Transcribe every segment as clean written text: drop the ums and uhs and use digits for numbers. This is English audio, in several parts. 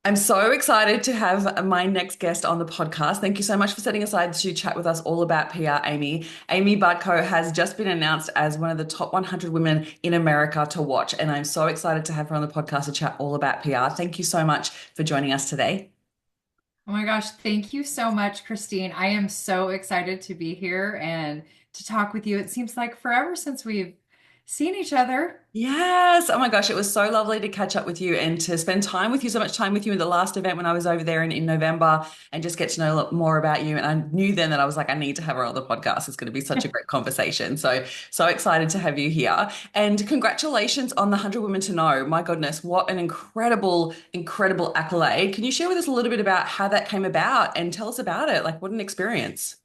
I'm so excited to have my next guest on the podcast. Thank you so much for setting aside to chat with us all about PR, Amy. Amy Bartko has just been announced as one of the top 100 women in America to watch, and I'm so excited to have her on the podcast to chat all about PR. Thank you so much for joining us today. Oh my gosh, thank you so much, Christine. I am so excited to be here and to talk with you. It seems like forever since we've seen each other. Yes. Oh my gosh, it was so lovely to catch up with you and to spend time with you, so much time with you in the last event when I was over there in November and just get to know a lot more about you. And I knew then that I was like, I need to have her on the podcast. It's going to be such a great conversation. So excited to have you here. And congratulations on the 100 Women to Know. My goodness, what an incredible, incredible accolade. Can you share with us a little bit about how that came about and tell us about it? Like, what an experience.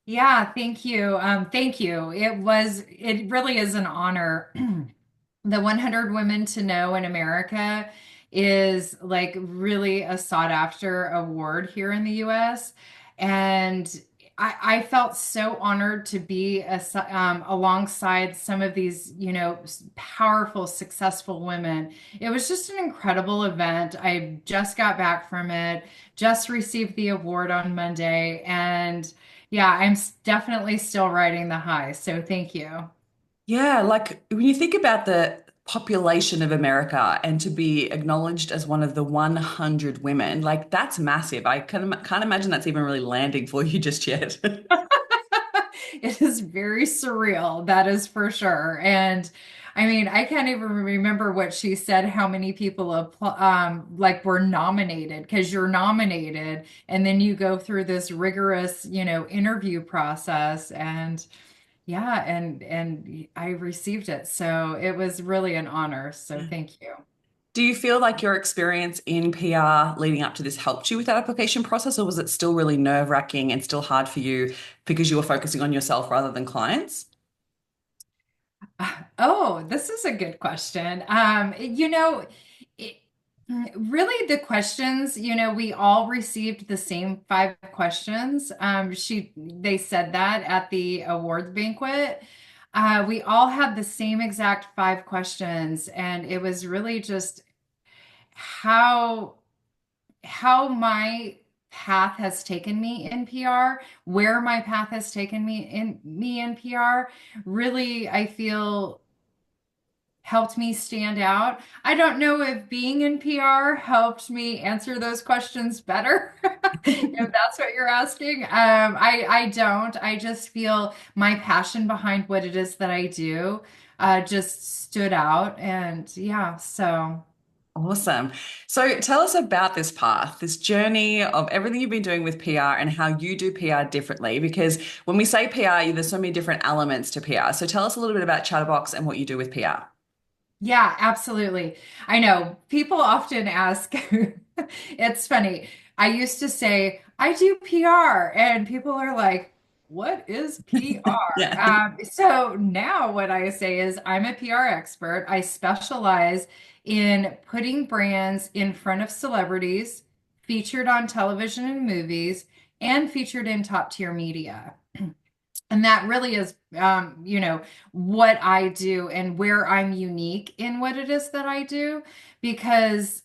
Yeah, thank you. Thank you. It really is an honor. The 100 Women to Know in America is like really a sought after award here in the US. And I felt so honored to be alongside some of these, powerful, successful women. It was just an incredible event. I just got back from it, just received the award on Monday. And yeah, definitely still riding the high. So thank you. Yeah, like when you think about the population of America and to be acknowledged as one of the 100 women, like that's massive. I can't imagine that's even really landing for you just yet. It is very surreal, that is for sure. And I mean, I can't even remember what she said, how many people like were nominated, because you're nominated and then you go through this rigorous, interview process and yeah, and I received it. So it was really an honor. So thank you. Do you feel like your experience in PR leading up to this helped you with that application process, or was it still really nerve-wracking and still hard for you because you were focusing on yourself rather than clients? Oh, this is a good question. It, really the questions, we all received the same five questions. They said that at the awards banquet. We all had the same exact five questions, and it was really just how my path has taken me in PR, where my path has taken me in PR. Really, I feel helped me stand out. I don't know if being in PR helped me answer those questions better, if that's what you're asking. I don't. I just feel my passion behind what it is that I do just stood out. And yeah, so. Awesome. So tell us about this path, this journey of everything you've been doing with PR and how you do PR differently. Because when we say PR, there's so many different elements to PR. So tell us a little bit about Chatterbox and what you do with PR. Yeah, absolutely. I know people often ask, it's funny. I used to say, I do PR, and people are like, what is PR? Yeah. So now what I say is, I'm a PR expert. I specialize in putting brands in front of celebrities, featured on television and movies, and featured in top tier media. And that really is, what I do and where I'm unique in what it is that I do, because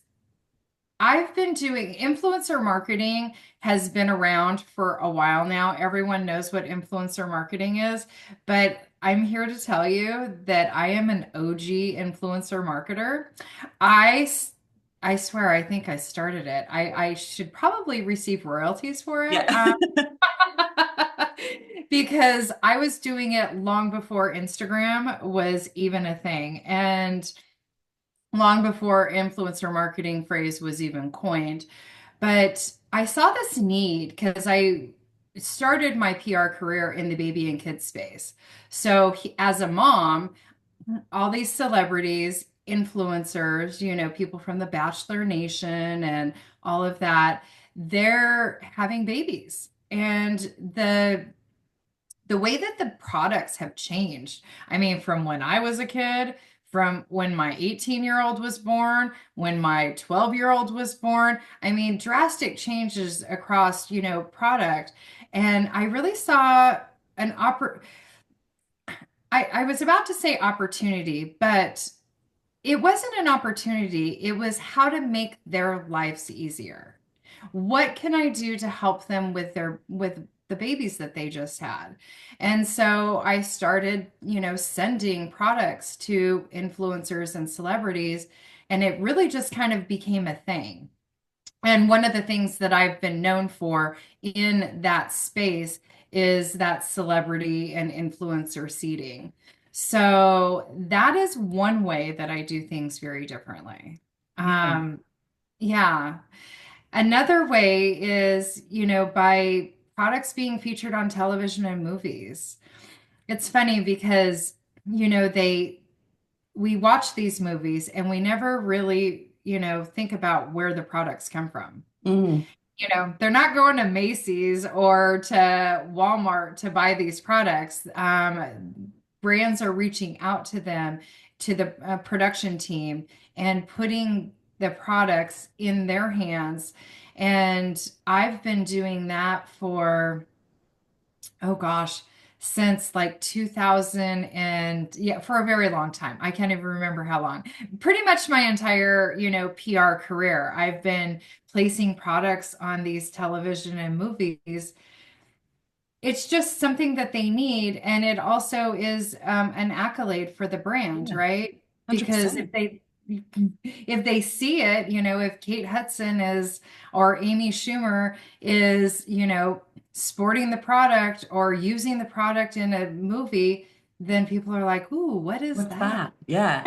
I've been doing influencer marketing has been around for a while now. Everyone knows what influencer marketing is, but I'm here to tell you that I am an OG influencer marketer. I s- I swear, I think I started it. I should probably receive royalties for it. Yeah. Because I was doing it long before Instagram was even a thing and long before influencer marketing phrase was even coined. But I saw this need because I started my PR career in the baby and kids space. So as a mom, all these celebrities, influencers, people from the Bachelor Nation and all of that, they're having babies. And the way that the products have changed. I mean, from when I was a kid, from when my 18-year-old was born, when my 12-year-old was born. I mean, drastic changes across, product. And I really saw an I was about to say opportunity, but it wasn't an opportunity, it was how to make their lives easier. What can I do to help them with the babies that they just had? And so I started, sending products to influencers and celebrities, and it really just kind of became a thing. And one of the things that I've been known for in that space is that celebrity and influencer seeding. So that is one way that I do things very differently. Yeah. Um, yeah. Another way is, by products being featured on television and movies. It's funny because, we watch these movies and we never really, think about where the products come from. Mm, They're not going to Macy's or to Walmart to buy these products. Brands are reaching out to them, to the production team, and putting the products in their hands. And I've been doing that for, oh gosh, since like 2000, and yeah, for a very long time. I can't even remember how long. Pretty much my entire, PR career. I've been placing products on these television and movies. It's just something that they need, and it also is an accolade for the brand, yeah, right? Because 100%. if they see it, if Kate Hudson is or Amy Schumer is, sporting the product or using the product in a movie, then people are like, "Ooh, what is What's that?" that? Yeah,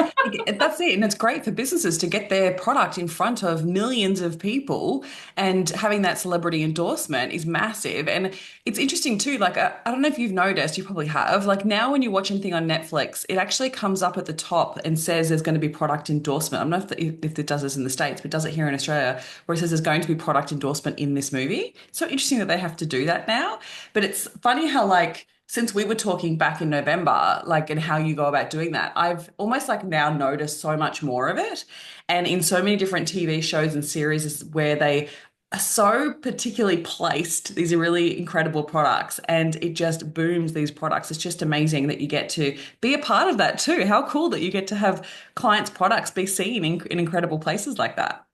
that's it. And it's great for businesses to get their product in front of millions of people, and having that celebrity endorsement is massive. And it's interesting too. Like, I don't know if you've noticed, you probably have. Like, now when you watch anything on Netflix, it actually comes up at the top and says there's going to be product endorsement. I don't know if it does this in the States, but it does it here in Australia, where it says there's going to be product endorsement in this movie. It's so interesting that they have to do that now. But it's funny how, like, since we were talking back in November, like, and how you go about doing that, I've almost like now noticed so much more of it. And in so many different TV shows and series is where they are so particularly placed, these are really incredible products, and it just booms these products. It's just amazing that you get to be a part of that too. How cool that you get to have clients' products be seen in incredible places like that.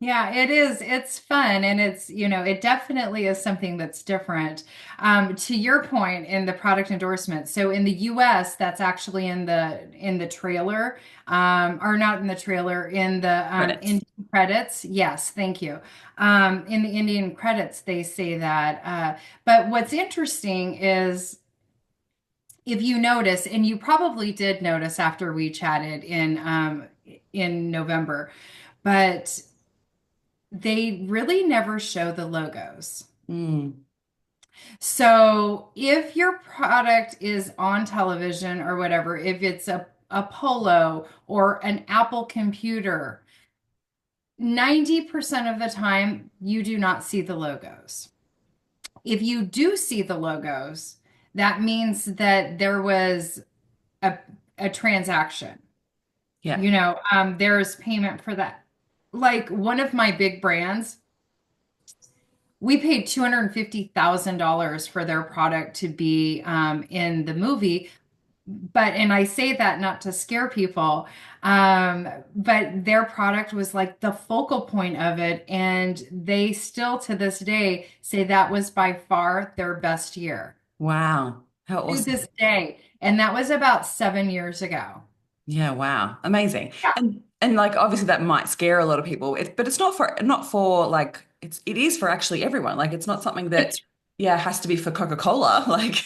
Yeah, it is. It's fun, and it's, it definitely is something that's different. To your point in the product endorsement, so in the US, that's actually in the trailer, or not in the trailer, in the Credits. Indian credits. Yes, thank you. In the Indian credits, they say that. But what's interesting is if you notice, and you probably did notice after we chatted in November, but they really never show the logos. Mm, So if your product is on television or whatever, if it's a Polo or an Apple computer, 90% of the time you do not see the logos. If you do see the logos, that means that there was a, a transaction. yeah. There's payment for that. Like one of my big brands, we paid $250,000 for their product to be in the movie. And I say that not to scare people, but their product was like the focal point of it. And they still to this day say that was by far their best year Wow. How to awesome. this day. And that was about 7 years ago. Yeah, wow. Amazing. Yeah. And like obviously that might scare a lot of people. But it's not for like it is for actually everyone. Like it's not something that It's yeah, has to be for Coca-Cola. Like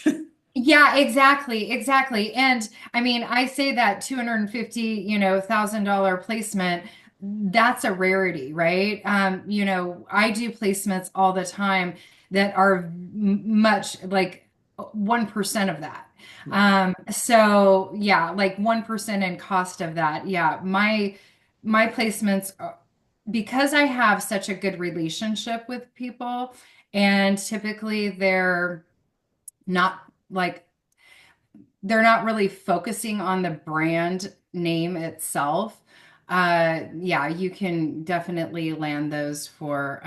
Yeah, exactly, exactly. And I mean, I say that 250, $1,000 placement, that's a rarity, right? I do placements all the time that are much like 1% of that. yeah. So yeah, like 1% in cost of that. Yeah, my placements because I have such a good relationship with people, and typically not like they're not really focusing on the brand name itself. Yeah, you can definitely land those for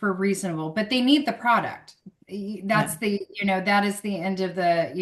reasonable, but they need the product. Yeah. That's that is the end of at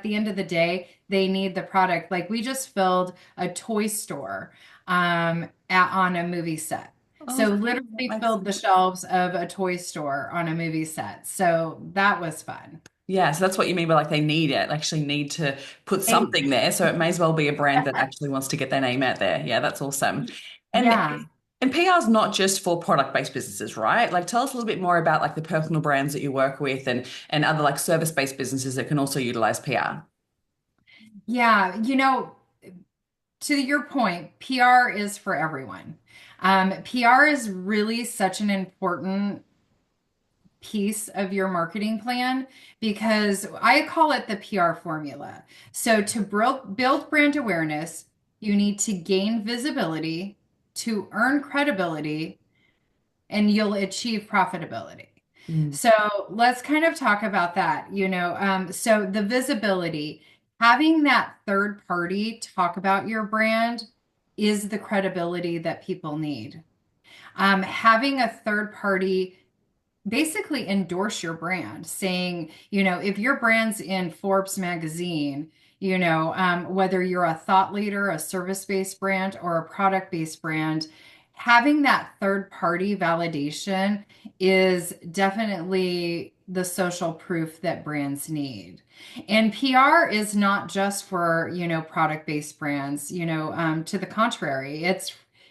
the end of the day, they need the product. Like we just filled a toy store on a movie set. Oh, So cool. That literally makes filled the sense. shelves of a toy store on a movie set. So that was fun. Yeah, so that's what you mean by like they need it, actually need to put They, something there. So it may as well be a brand that actually wants to get their name out there. Yeah, that's awesome. And yeah. PR is not just for product-based businesses, right? Like tell us a little bit more about like the personal brands that you work with and other like service-based businesses that can also utilize PR. Yeah, to your point, PR is for everyone. PR is really such an important piece of your marketing plan because I call it the PR formula. So to build brand awareness, you need to gain visibility, to earn credibility, and you'll achieve profitability. Mm, So let's kind of talk about that. So the visibility, having that third party talk about your brand is the credibility that people need. Having a third party basically endorse your brand, saying, if your brand's in Forbes magazine, whether you're a thought leader, a service-based brand, or a product-based brand, having that third-party validation is definitely the social proof that brands need. And PR is not just for, product-based brands, to the contrary,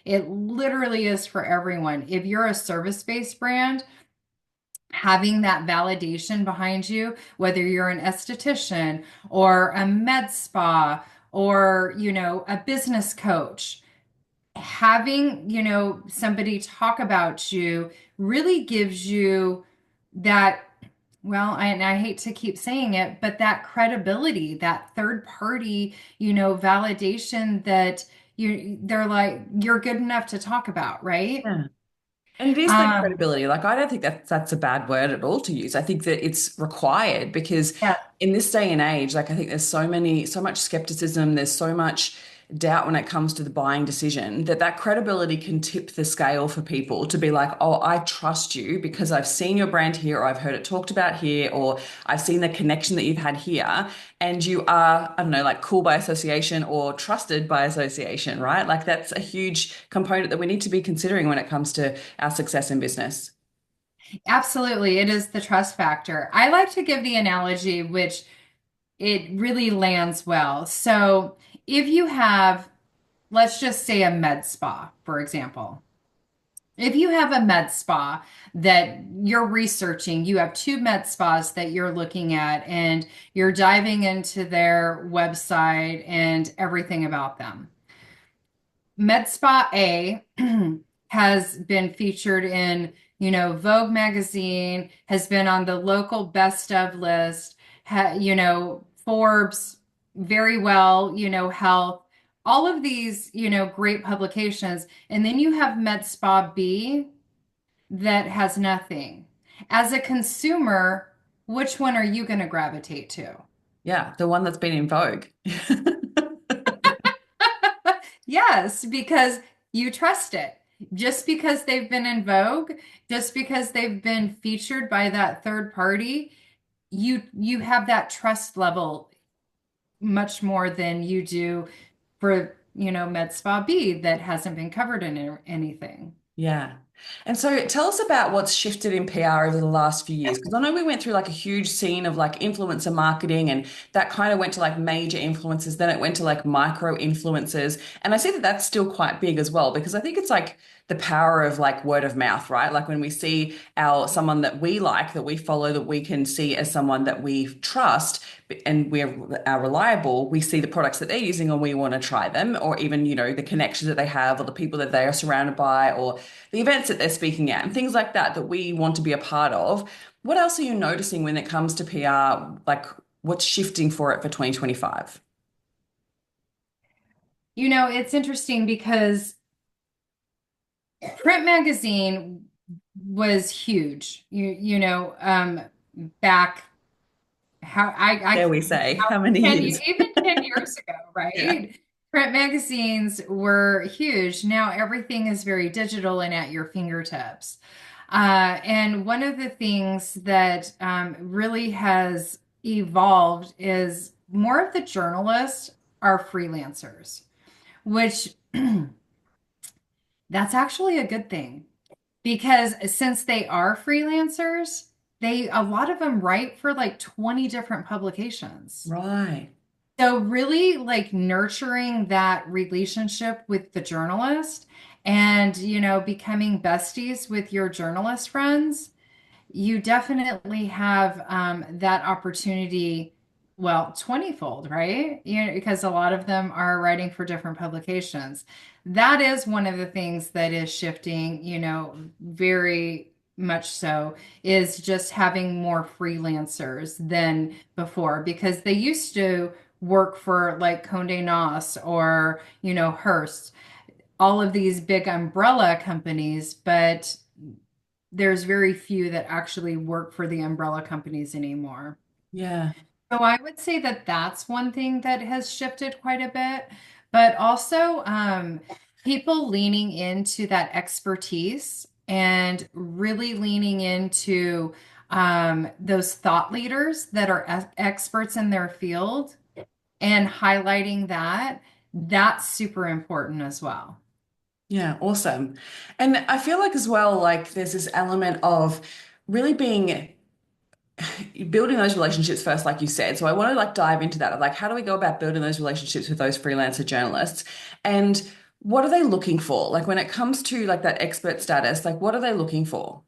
it literally is for everyone. If you're a service-based brand, having that validation behind you, whether you're an esthetician or a med spa or, a business coach, having, somebody talk about you really gives you that, well, and I hate to keep saying it, but that credibility, that third party, validation that they're like, you're good enough to talk about, right? yeah. And it is the Um, credibility. Like, I don't think that that's a bad word at all to use. I think that it's required because yeah. in this day and age, like, I think there's so much skepticism, there's so much doubt when it comes to the buying decision that that credibility can tip the scale for people to be like, oh, I trust you because I've seen your brand here, or I've heard it talked about here, or I've seen the connection that you've had here. And you are, I don't know, like cool by association or trusted by association, right? Like, that's a huge component that we need to be considering when it comes to our success in business. Absolutely. It is the trust factor. I like to give the analogy, which it really lands well. So if you have, let's just say a med spa, for example. If you have a med spa that you're researching, you have two med spas that you're looking at, and you're diving into their website and everything about them. Med Spa A has been featured in, Vogue magazine, has been on the local best of list, Forbes, very well, health, all of these, great publications. And then you have Med Spa B that has nothing. As a consumer, which one are you going to gravitate to? Yeah, the one that's been in vogue. Yes, because you trust it. Just because they've been in vogue, just because they've been featured by that third party, you have that trust level much more than you do for, Med Spa B that hasn't been covered in anything. Yeah. And so tell us about what's shifted in PR over the last few years. Because I know we went through like a huge scene of like influencer marketing, and that kind of went to like major influencers. Then it went to like micro influencers. And I see that that's still quite big as well, because I think it's like the power of like word of mouth, right? Like when we see someone that we like, that we follow, that we can see as someone that we trust and are reliable, we see the products that they're using and we want to try them, or even, the connections that they have, or the people that they are surrounded by, or the events that they're speaking at, and things like that we want to be a part of. What else are you noticing when it comes to PR? Like, what's shifting for it for 2025? It's interesting because print magazine was huge. Back how I Dare we say, how many 10, years? even 10 years ago, Yeah. right? Print magazines were huge. Now everything is very digital and at your fingertips. And one of the things that really has evolved is more of the journalists are freelancers, which that's actually a good thing because since they are freelancers, a lot of them write for like 20 different publications. Right. So really like nurturing that relationship with the journalist and, becoming besties with your journalist friends, you definitely have that opportunity, well, 20-fold, right? Because a lot of them are writing for different publications. That is one of the things that is shifting, very much so, is just having more freelancers than before because they used to work for like Condé Nast or, Hearst, all of these big umbrella companies, but there's very few that actually work for the umbrella companies anymore. Yeah. So I would say that that's one thing that has shifted quite a bit, but also people leaning into that expertise and really leaning into those thought leaders that are experts in their field and highlighting that. That's super important as well. Yeah, awesome. And I feel like as well, like there's this element of really being building those relationships first, like you said. So I want to like dive into that of like how do we go about building those relationships with those freelancer journalists and what are they looking for? Like when it comes to like that expert status, like what are they looking for?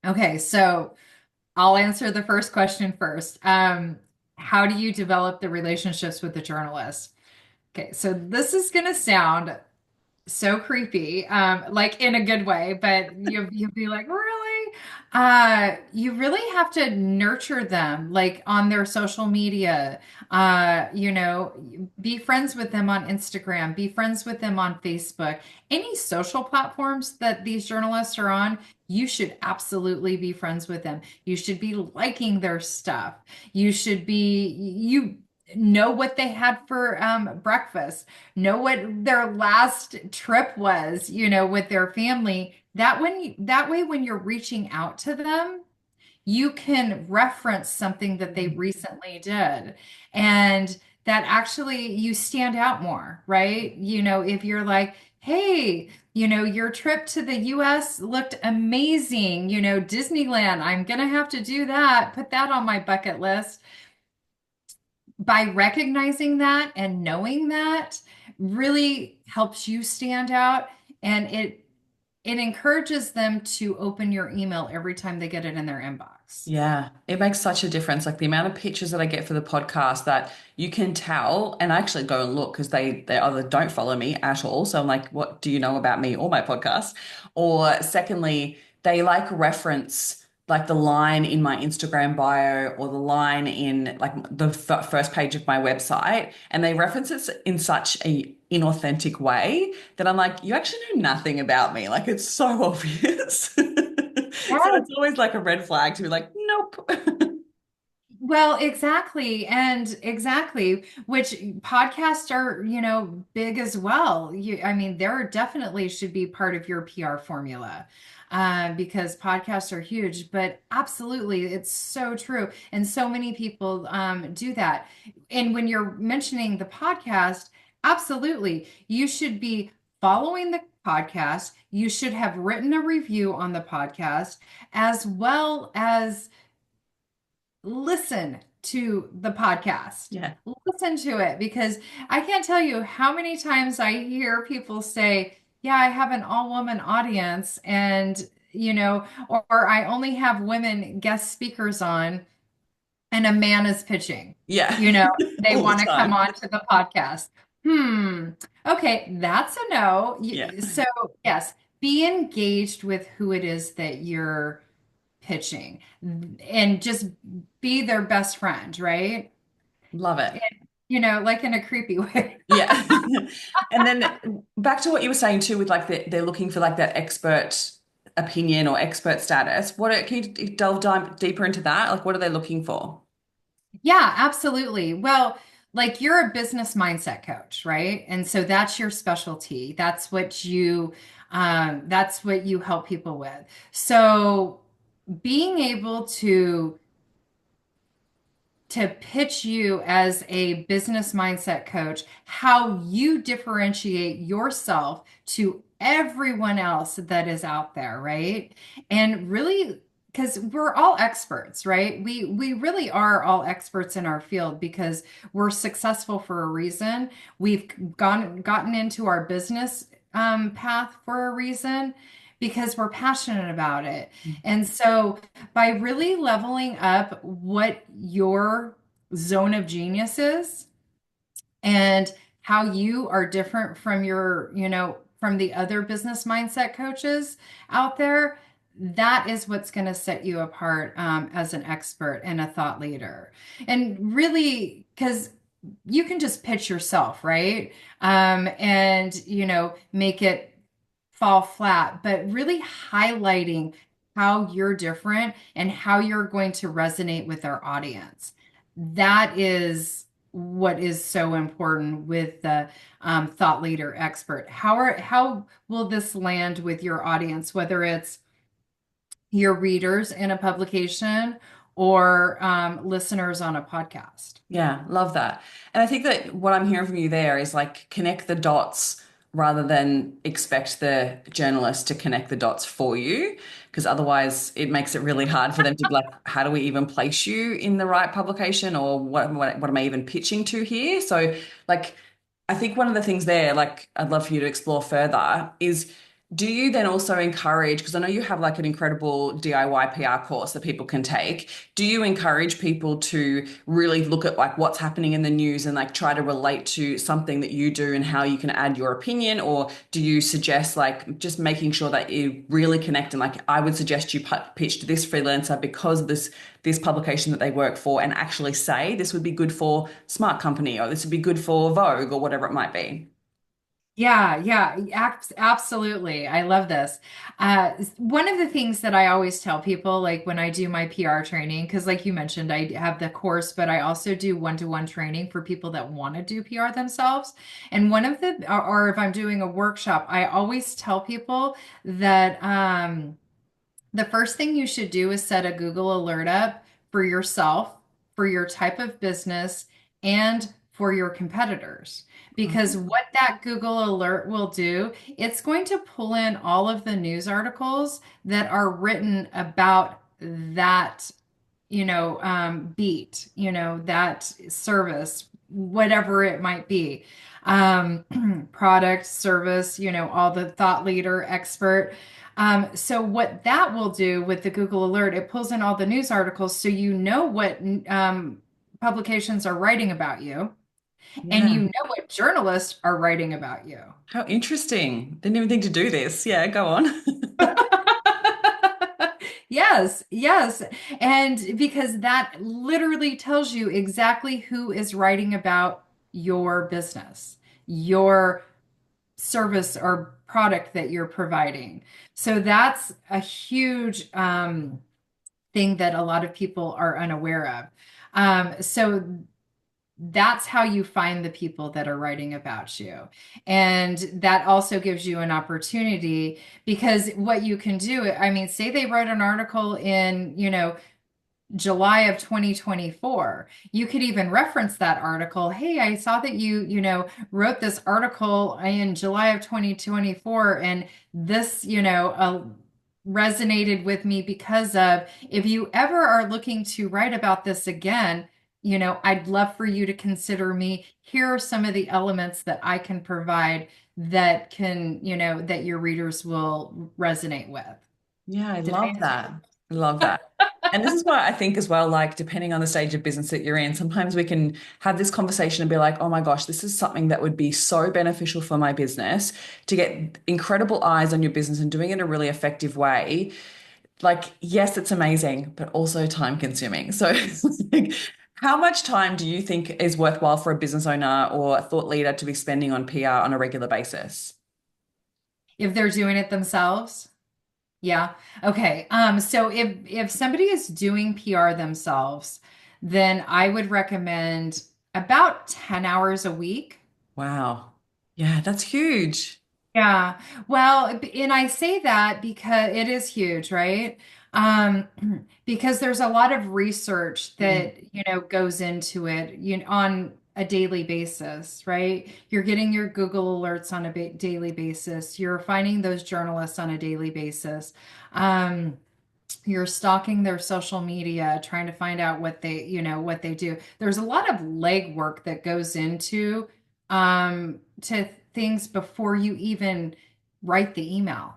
Okay, so I'll answer the first question first. How do you develop the relationships with the journalist? Okay, so this is going to sound so creepy, like in a good way, but you'll be like, really? You really have to nurture them, like on their social media. Be friends with them on Instagram, be friends with them on Facebook. Any social platforms that these journalists are on, you should absolutely be friends with them. You should be liking their stuff. You know what they had for breakfast, know what their last trip was, with their family. That way when you're reaching out to them, you can reference something that they recently did. And that actually you stand out more, right? If you're like, hey, your trip to the US looked amazing, Disneyland, I'm gonna have to do that, put that on my bucket list. By recognizing that and knowing that really helps you stand out, and it encourages them to open your email every time they get it in their inbox. Yeah, it makes such a difference. Like the amount of pictures that I get for the podcast that you can tell, and I actually go and look because they either don't follow me at all. So I'm like, what do you know about me or my podcast? Or secondly, they like reference like the line in my Instagram bio or the line in like the first page of my website, and they reference it in such a inauthentic way that I'm like, you actually know nothing about me. Like it's so obvious. So it's always like a red flag to be like, nope. Well, exactly. And exactly, which podcasts are, big as well. I mean, there definitely should be part of your PR formula, because podcasts are huge, but absolutely, it's so true. And so many people do that. And when you're mentioning the podcast, absolutely, you should be following the podcast. You should have written a review on the podcast as well as listen to the podcast. Yeah. Listen to it because I can't tell you how many times I hear people say, yeah, I have an all-woman audience and, or I only have women guest speakers on and a man is pitching. Yeah. You know, they All the want to come time. on to the podcast. Okay, that's a no. Yeah. So, yes, be engaged with who it is that you're pitching and just be their best friend, right? Love it. Like in a creepy way. Yeah. And then back to what you were saying too, with like they're looking for like that expert opinion or expert status. Can you delve deeper into that? Like, what are they looking for? Yeah, absolutely. Well, like you're a business mindset coach, right? And so that's your specialty. That's what you help people with. So being able to pitch you as a business mindset coach, how you differentiate yourself to everyone else that is out there, right? And really, because we're all experts, right? We really are all experts in our field because we're successful for a reason. We've gotten into our business path for a reason because we're passionate about it. And so by really leveling up what your zone of genius is and how you are different from from the other business mindset coaches out there, that is what's going to set you apart as an expert and a thought leader. And really, because you can just pitch yourself, right? And, make it fall flat, but really highlighting how you're different and how you're going to resonate with our audience. That is what is so important with the thought leader expert. How will this land with your audience, whether it's your readers in a publication or listeners on a podcast? Yeah, love that. And I think that what I'm hearing from you there is like connect the dots rather than expect the journalist to connect the dots for you, because otherwise it makes it really hard for them to be like, how do we even place you in the right publication or what am I even pitching to here? So like I think one of the things there, like I'd love for you to explore further, is do you then also encourage, because I know you have like an incredible DIY PR course that people can take. Do you encourage people to really look at like what's happening in the news and like try to relate to something that you do and how you can add your opinion? Or do you suggest like just making sure that you really connect and like I would suggest you pitch to this freelancer because of this publication that they work for and actually say this would be good for Smart Company or this would be good for Vogue or whatever it might be? Yeah, yeah, absolutely. I love this. One of the things that I always tell people, like when I do my PR training, because like you mentioned, I have the course, but I also do one-to-one training for people that want to do PR themselves. And one of or if I'm doing a workshop, I always tell people that the first thing you should do is set a Google alert up for yourself, for your type of business, and for your competitors. Because what that Google alert will do, it's going to pull in all of the news articles that are written about that, beat, that service, whatever it might be. Product, service, all the thought leader, expert. So what that will do with the Google Alert, it pulls in all the news articles so you know what publications are writing about you and you Yeah. know what journalists are writing about you. How interesting. Didn't even think to do this. Yeah, go on. Yes, yes. And because that literally tells you exactly who is writing about your business, your service or product that you're providing. So that's a huge thing that a lot of people are unaware of. So that's how you find the people that are writing about you. And that also gives you an opportunity because what you can do, I mean, say they wrote an article in, July of 2024. You could even reference that article. Hey, I saw that you wrote this article in July of 2024 and this, resonated with me because of if you ever are looking to write about this again, I'd love for you to consider me. Here are some of the elements that I can provide that that your readers will resonate with. Yeah, I Did I love answer? that. I love that. And this is why I think as well, like depending on the stage of business that you're in, sometimes we can have this conversation and be like, oh my gosh, this is something that would be so beneficial for my business to get incredible eyes on your business and doing it in a really effective way. Like, yes, it's amazing, but also time consuming. So, like, how much time do you think is worthwhile for a business owner or a thought leader to be spending on PR on a regular basis? If they're doing it themselves? Yeah. Okay. So if somebody is doing PR themselves, then I would recommend about 10 hours a week. Wow. Yeah, that's huge. Yeah. Well, and I say that because it is huge, right? Um, because there's a lot of research Mm. that, goes into it, on a daily basis, right? You're getting your Google alerts on a daily basis. You're finding those journalists on a daily basis. Um, you're stalking their social media, trying to find out what they do. There's a lot of legwork that goes into to things before you even write the email,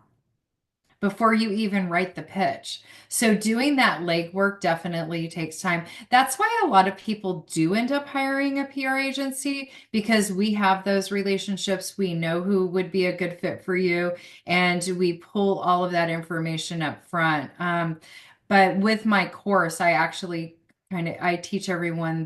before you even write the pitch. So doing that legwork definitely takes time. That's why a lot of people do end up hiring a PR agency because we have those relationships. We know who would be a good fit for you, and we pull all of that information up front. But with my course, I actually I teach everyone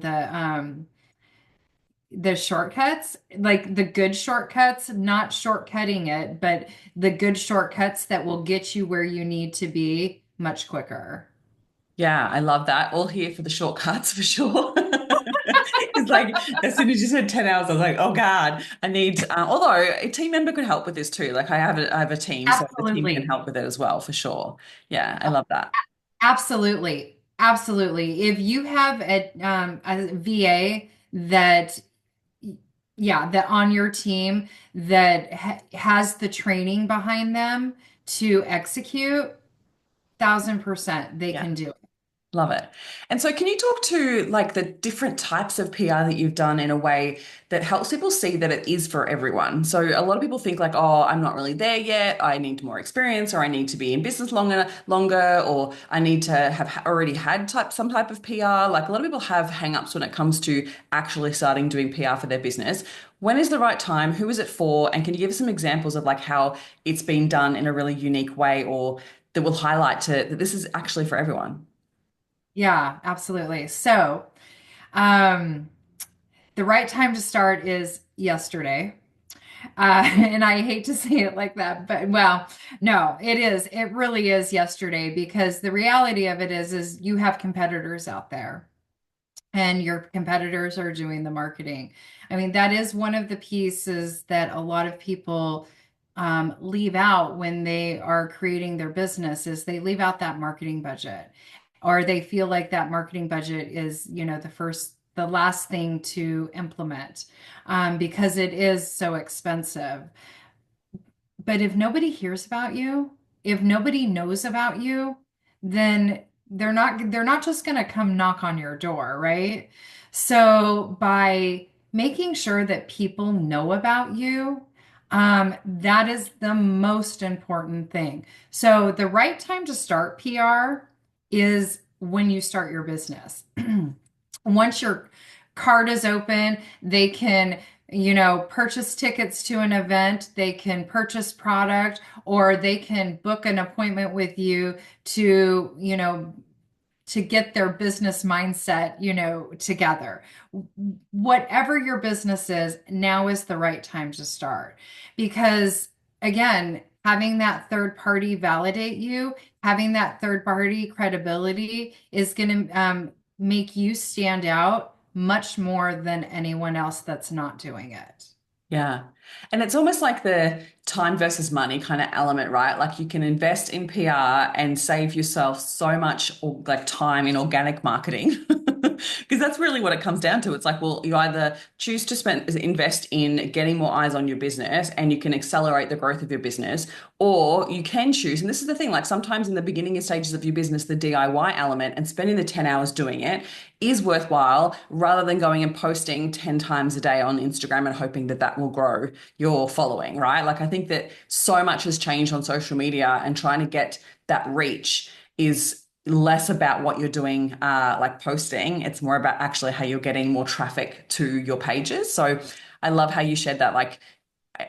the shortcuts, like the good shortcuts, not shortcutting it, but the good shortcuts that will get you where you need to be much quicker. Yeah, I love that. All here for the shortcuts for sure. It's like as soon as you said 10 hours, I was like, oh God, I need although a team member could help with this too. Like I have a team, so the team can Absolutely. help with it as well for sure. Yeah, I love that. Absolutely. Absolutely. If you have a VA that, yeah, that on your team that has the training behind them to execute, 1000% they Yeah. can do it. Love it. And so, can you talk to like the different types of PR that you've done in a way that helps people see that it is for everyone? So, a lot of people think like, oh, I'm not really there yet. I need more experience, or I need to be in business longer, or I need to have already had some type of PR. Like a lot of people have hang-ups when it comes to actually starting doing PR for their business. When is the right time? Who is it for? And can you give us some examples of like how it's been done in a really unique way, or that will highlight to that this is actually for everyone? Yeah, absolutely. So, um, the right time to start is yesterday. And I hate to say it like that, but well, no, it is. It really is yesterday because the reality of it is you have competitors out there and your competitors are doing the marketing. I mean, that is one of the pieces that a lot of people leave out when they are creating their business is they leave out that marketing budget or they feel like that marketing budget is, the last thing to implement because it is so expensive. But if nobody hears about you, if nobody knows about you, then they're not just going to come knock on your door, right? So by making sure that people know about you, that is the most important thing. So the right time to start PR is when you start your business. Once your card is open, they can purchase tickets to an event, they can purchase product, or they can book an appointment with you to get their business mindset, together. Whatever your business is, now is the right time to start. Because again, having that third party validate you, having that third party credibility is going to make you stand out much more than anyone else that's not doing it. Yeah. And it's almost like the time versus money kind of element, right? Like you can invest in PR and save yourself so much like time in organic marketing. Because that's really what it comes down to. It's like, well, you either choose to invest in getting more eyes on your business and you can accelerate the growth of your business, or you can choose, and this is the thing, like sometimes in the beginning stages of your business, the DIY element and spending the 10 hours doing it is worthwhile rather than going and posting 10 times a day on Instagram and hoping that that will grow your following, right? Like I think that so much has changed on social media and trying to get that reach is less about what you're doing, like posting. It's more about actually how you're getting more traffic to your pages. So I love how you shared that. Like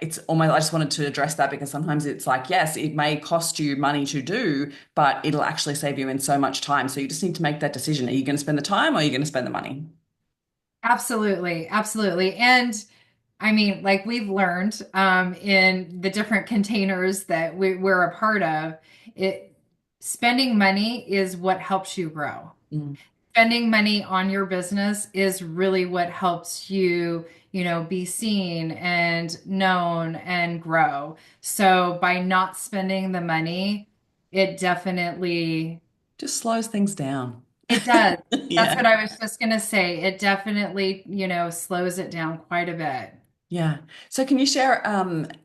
it's almost, I just wanted to address that because sometimes it's like, yes, it may cost you money to do, but it'll actually save you in so much time. So you just need to make that decision. Are you going to spend the time or are you going to spend the money? Absolutely, absolutely. And I mean, like we've learned in the different containers that we're a part of, it spending money is what helps you grow. Mm. spending money on your business is really what helps you, be seen and known and grow. So by not spending the money, it definitely, Just slows things down. it does. That's Yeah. what I was just going to say. It definitely, slows it down quite a bit. Yeah. So can you share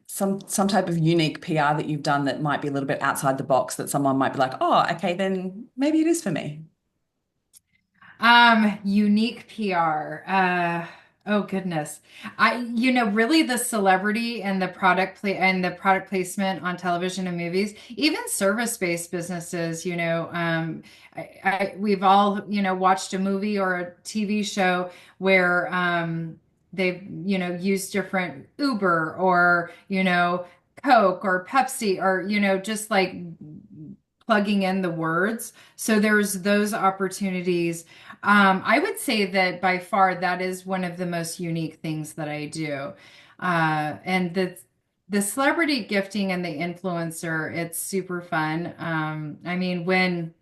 some type of unique PR that you've done that might be a little bit outside the box that someone might be like, oh, okay, then maybe it is for me. Unique PR. Oh goodness. Really the celebrity and the product placement on television and movies, even service-based businesses, we've all, watched a movie or a TV show where they've, used different Uber or, Coke or Pepsi or, just like plugging in the words. So there's those opportunities. I would say that by far that is one of the most unique things that I do. And the celebrity gifting and the influencer, it's super fun. I mean, when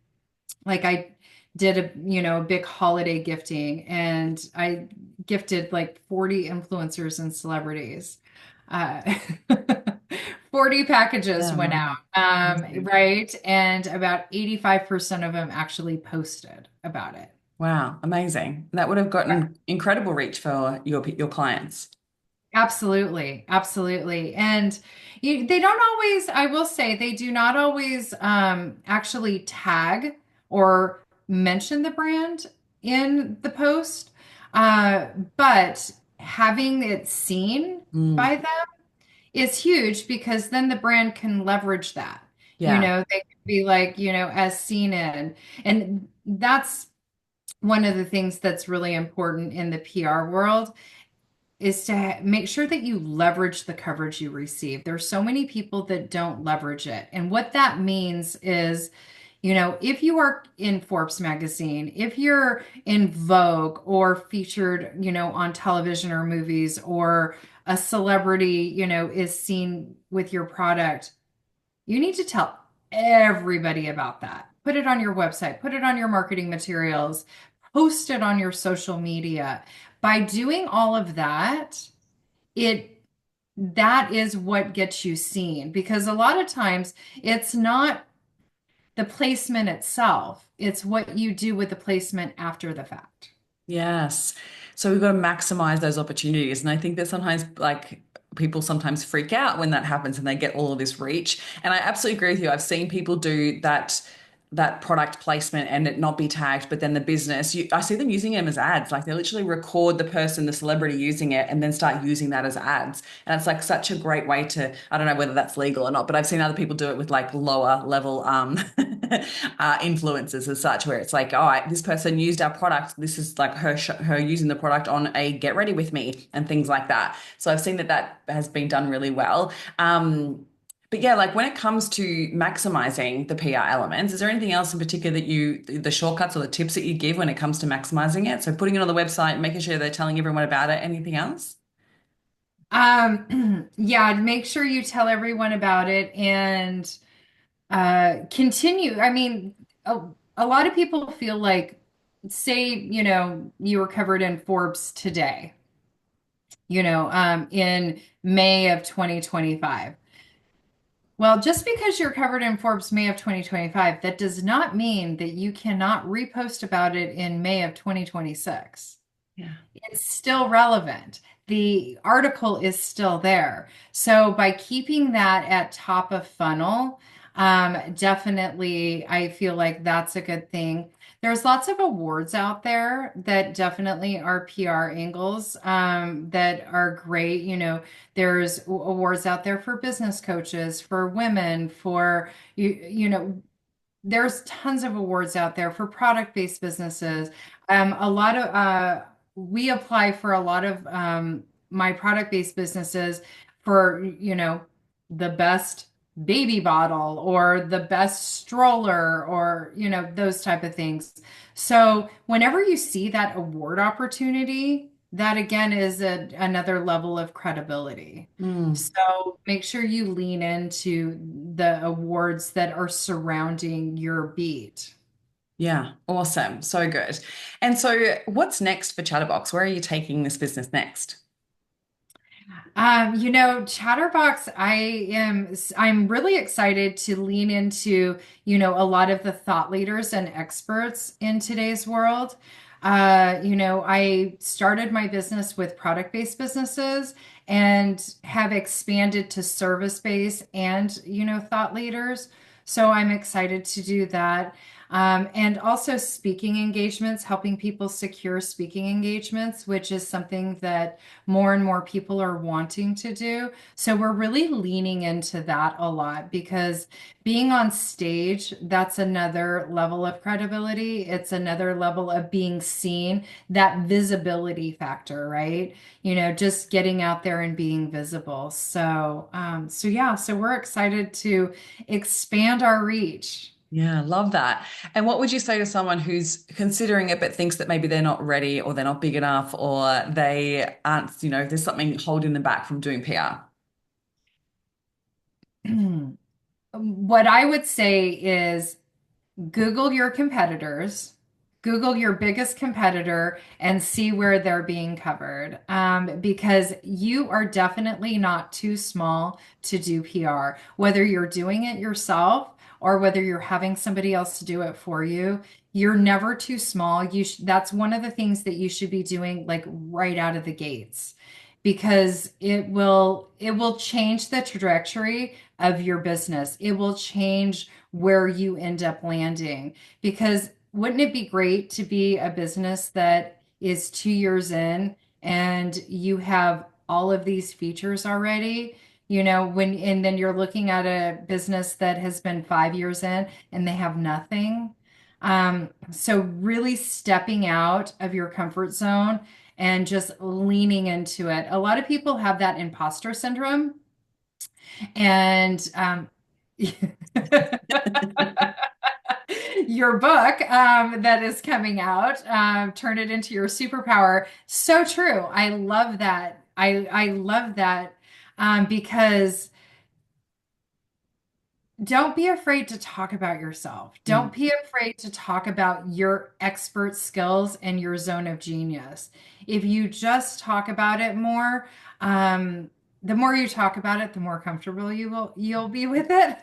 like I did a big holiday gifting and I gifted like 40 influencers and celebrities. Uh, 40 packages Yeah, went wow. out, Amazing. right? And about 85% of them actually posted about it. Wow, amazing. That would have gotten incredible reach for your clients. Absolutely, absolutely. And they don't always, I will say, they do not always actually tag or mention the brand in the post. Uh, but having it seen Mm, by them is huge because then the brand can leverage that. yeah. They can be like, as seen in. And that's one of the things that's really important in the PR world is to make sure that you leverage the coverage you receive. There's so many people that don't leverage it. And what that means is, if you are in Forbes magazine, if you're in Vogue or featured, on television or movies, or a celebrity, is seen with your product, you need to tell everybody about that. Put it on your website, put it on your marketing materials, post it on your social media. By doing all of that, it that is what gets you seen because a lot of times it's not the placement itself, it's what you do with the placement after the fact. Yes. So we've got to maximize those opportunities. And I think that sometimes, like, people sometimes freak out when that happens and they get all of this reach. And I absolutely agree with you. I've seen people do that product placement and it not be tagged, but then the business, I see them using them as ads. Like they literally record the person, the celebrity using it, and then start using that as ads. And it's like such a great way to, I don't know whether that's legal or not, but I've seen other people do it with like lower level influencers as such, where it's like, oh, this person used our product. This is like her using the product on a get ready with me and things like that. So I've seen that has been done really well. But yeah, like when it comes to maximizing the PR elements, is there anything else in particular the shortcuts or the tips that you give when it comes to maximizing it? So putting it on the website, making sure they're telling everyone about it. Anything else? Yeah, make sure you tell everyone about it and continue. I mean, a lot of people feel like, say, you were covered in Forbes today, in May of 2025. Well, just because you're covered in Forbes May of 2025, that does not mean that you cannot repost about it in May of 2026. Yeah. It's still relevant. The article is still there. So by keeping that at top of funnel, definitely I feel like that's a good thing. There's lots of awards out there that definitely are PR angles that are great. There's awards out there for business coaches, for women, for there's tons of awards out there for product-based businesses. A lot of we apply for a lot of my product-based businesses for, the best baby bottle or the best stroller or, those type of things. So whenever you see that award opportunity, that again is another level of credibility. Mm. So make sure you lean into the awards that are surrounding your beat. Yeah, awesome. So good. And so what's next for Chatterbox? Where are you taking this business next? Chatterbox, I'm really excited to lean into, a lot of the thought leaders and experts in today's world. I started my business with product-based businesses and have expanded to service-based and, thought leaders. So I'm excited to do that. And also speaking engagements, helping people secure speaking engagements, which is something that more and more people are wanting to do. So we're really leaning into that a lot because being on stage, that's another level of credibility. It's another level of being seen, that visibility factor, right? Just getting out there and being visible. So yeah, so we're excited to expand our reach. Yeah, love that. And what would you say to someone who's considering it but thinks that maybe they're not ready or they're not big enough or they aren't, there's something holding them back from doing PR? What I would say is Google your competitors, Google your biggest competitor, and see where they're being covered. Because you are definitely not too small to do PR. Whether you're doing it yourself or whether you're having somebody else to do it for you, you're never too small. That's one of the things that you should be doing like right out of the gates. Because it will change the trajectory of your business. It will change where you end up landing. Because wouldn't it be great to be a business that is 2 years in and you have all of these features already? And then you're looking at a business that has been 5 years in and they have nothing. So really stepping out of your comfort zone and just leaning into it. A lot of people have that imposter syndrome, and your book that is coming out, turn it into your superpower. So true. I love that. I love that, because don't be afraid to talk about yourself. Don't Mm. be afraid to talk about your expert skills and your zone of genius. If you just talk about it more, the more you talk about it, the more comfortable you'll be with it,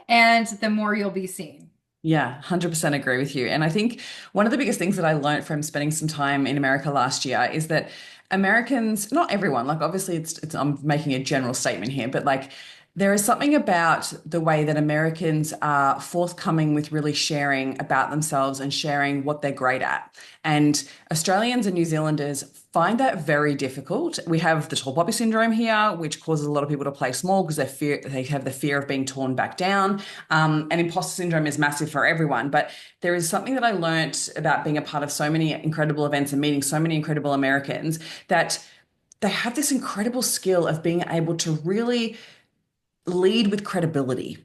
and the more you'll be seen. Yeah, 100% agree with you. And I think one of the biggest things that I learned from spending some time in America last year is that Americans, not everyone, like obviously it's I'm making a general statement here, but like there is something about the way that Americans are forthcoming with really sharing about themselves and sharing what they're great at. And Australians and New Zealanders find that very difficult. We have the tall poppy syndrome here, which causes a lot of people to play small because they have the fear of being torn back down. And imposter syndrome is massive for everyone. But there is something that I learned about being a part of so many incredible events and meeting so many incredible Americans that they have this incredible skill of being able to really lead with credibility.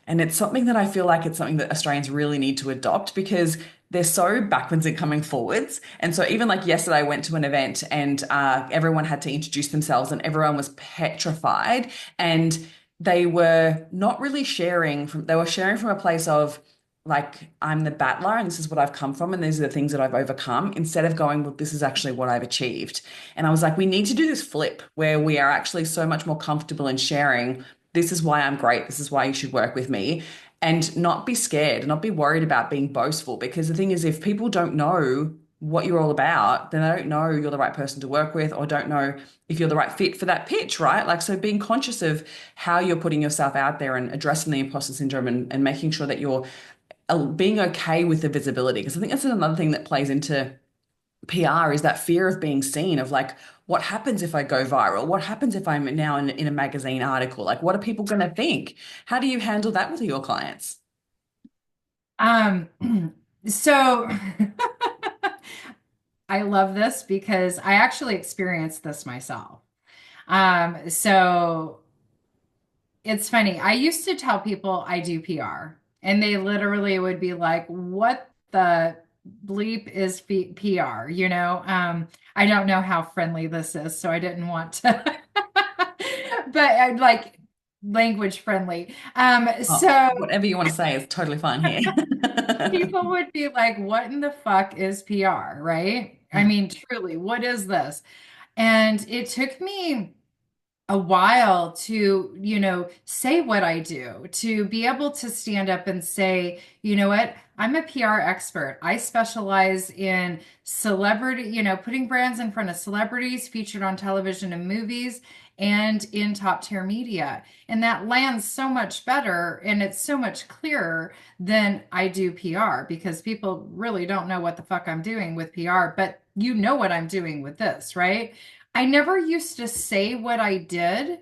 And it's something that I feel like it's something that Australians really need to adopt because they're so backwards at coming forwards. And so even like yesterday, I went to an event and everyone had to introduce themselves and everyone was petrified and they were not really they were sharing from a place of like, I'm the battler and this is what I've come from and these are the things that I've overcome instead of going, well, this is actually what I've achieved. And I was like, we need to do this flip where we are actually so much more comfortable in sharing this is why I'm great. This is why you should work with me. And not be scared, not be worried about being boastful. Because the thing is, if people don't know what you're all about, then they don't know you're the right person to work with or don't know if you're the right fit for that pitch, right? Like, so being conscious of how you're putting yourself out there and addressing the imposter syndrome and making sure that you're being okay with the visibility. Because I think that's another thing that plays into PR is that fear of being seen of like, what happens if I go viral? What happens if I'm now in a magazine article? Like, what are people going to think? How do you handle that with your clients? Um, so I love this because I actually experienced this myself. So it's funny. I used to tell people I do PR, and they literally would be like, "What the bleep is PR?" I don't know how friendly this is, so I didn't want to, but I like language friendly. Oh, So whatever you want to say is totally fine here. People would be like, what in the fuck is PR, right? I Yeah. mean, truly, what is this? And it took me a while to, say what I do, to be able to stand up and say, you know what, I'm a PR expert. I specialize in celebrity, putting brands in front of celebrities featured on television and movies and in top tier media. And that lands so much better and it's so much clearer than I do PR because people really don't know what the fuck I'm doing with PR, but you know what I'm doing with this, right? I never used to say what I did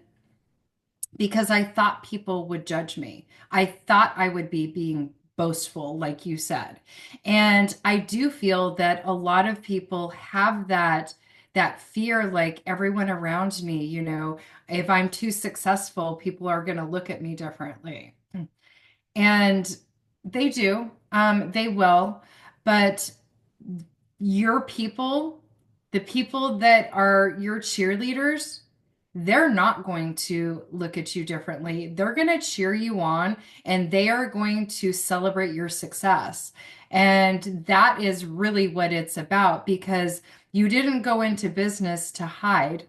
because I thought people would judge me. I thought I would be being boastful, like you said. And I do feel that a lot of people have that fear, like everyone around me, if I'm too successful, people are going to look at me differently. And they do. They will. But your people, the people that are your cheerleaders, they're not going to look at you differently. They're going to cheer you on and they are going to celebrate your success. And that is really what it's about because you didn't go into business to hide.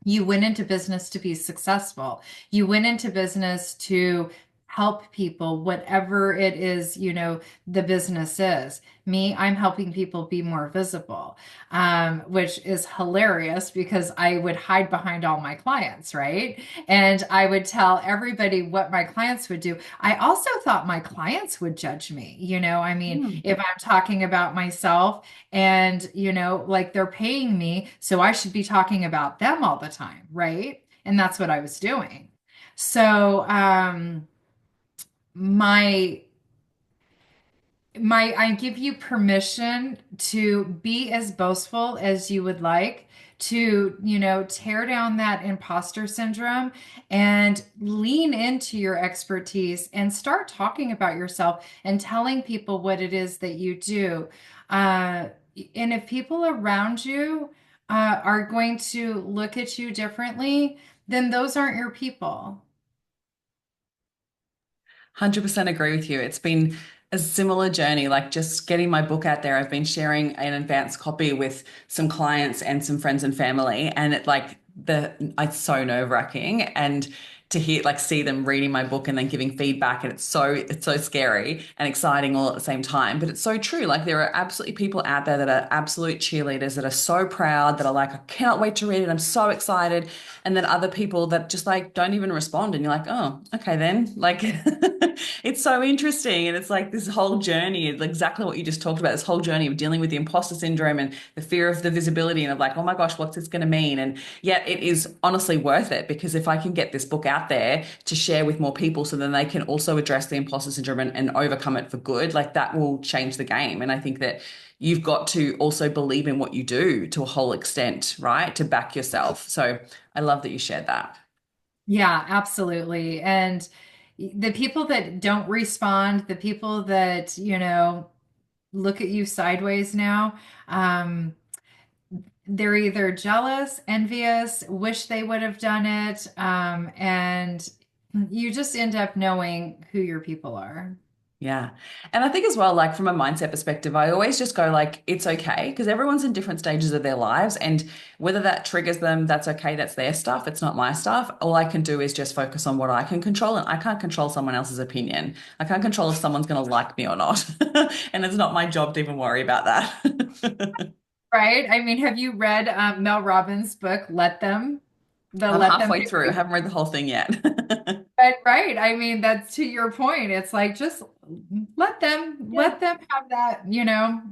You went into business to be successful. You went into business to help people, whatever it is, the business is. Me, I'm helping people be more visible, which is hilarious because I would hide behind all my clients, right? And I would tell everybody what my clients would do. I also thought my clients would judge me. I mean, Mm. if I'm talking about myself and, like they're paying me, so I should be talking about them all the time, right? And that's what I was doing. So, my I give you permission to be as boastful as you would like to, tear down that imposter syndrome and lean into your expertise and start talking about yourself and telling people what it is that you do. Uh, and if people around you are going to look at you differently, then those aren't your people. 100% agree with you. It's been a similar journey, like just getting my book out there. I've been sharing an advanced copy with some clients and some friends and family, and it's so nerve-wracking. And to hear like see them reading my book and then giving feedback, and it's so scary and exciting all at the same time. But it's so true. Like there are absolutely people out there that are absolute cheerleaders that are so proud that are like, I cannot wait to read it. I'm so excited. And then other people that just like don't even respond, and you're like, oh, okay then. Like it's so interesting. And it's like this whole journey, exactly what you just talked about, this whole journey of dealing with the imposter syndrome and the fear of the visibility and of like, oh my gosh, what's this going to mean? And yet it is honestly worth it because if I can get this book out there to share with more people so then they can also address the imposter syndrome and overcome it for good, like that will change the game. And I think that you've got to also believe in what you do to a whole extent, right? To back yourself. So I love that you shared that. Yeah, absolutely. And the people that don't respond, the people that, look at you sideways now, they're either jealous, envious, wish they would have done it, and you just end up knowing who your people are. Yeah. And I think as well, like from a mindset perspective, I always just go like, it's okay because everyone's in different stages of their lives. And whether that triggers them, that's okay. That's their stuff. It's not my stuff. All I can do is just focus on what I can control. And I can't control someone else's opinion. I can't control if someone's going to like me or not. And it's not my job to even worry about that. Right? I mean, have you read Mel Robbins' book, Let Them? The I'm Let Them halfway through. I Theory? haven't read the whole thing yet. Right. I mean, that's to your point. It's like just Yeah. let them have that,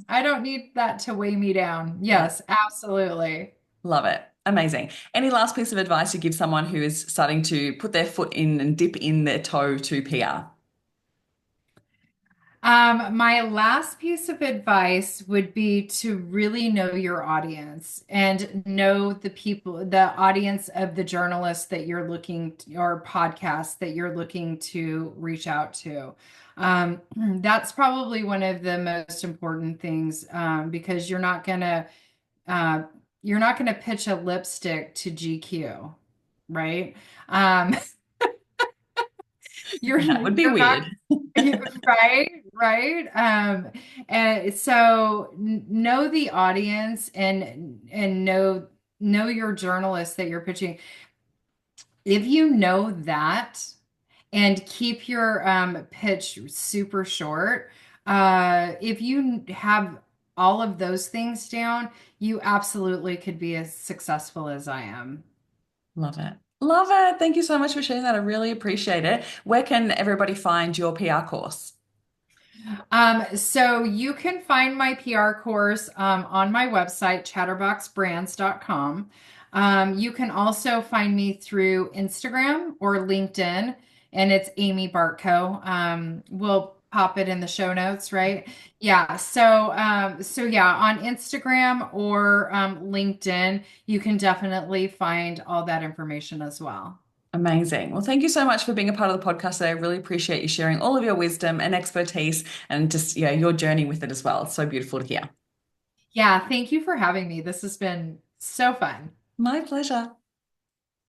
I don't need that to weigh me down. Yeah. Yes, absolutely. Love it. Amazing. Any last piece of advice you give someone who is starting to put their foot in and dip in their toe to PR? My last piece of advice would be to really know your audience and know the people, the audience of the journalists that you're looking or podcasts that you're looking to reach out to. That's probably one of the most important things because uh, you're not gonna pitch a lipstick to GQ, right? Um, That would be you're not weird. right, right. And so know the audience and know your journalist that you're pitching. If you know that and keep your pitch super short, if you have all of those things down, you absolutely could be as successful as I am. Love it. Love it. Thank you so much for sharing that. I really appreciate it. Where can everybody find your PR course? So you can find my PR course on my website, chatterboxbrands.com. You can also find me through Instagram or LinkedIn, and it's Amy Bartko. We'll pop it in the show notes, right? Yeah. So yeah, on Instagram or LinkedIn, you can definitely find all that information as well. Amazing. Well, thank you so much for being a part of the podcast today. I really appreciate you sharing all of your wisdom and expertise and just, yeah, your journey with it as well. It's so beautiful to hear. Yeah, thank you for having me. This has been so fun. My pleasure.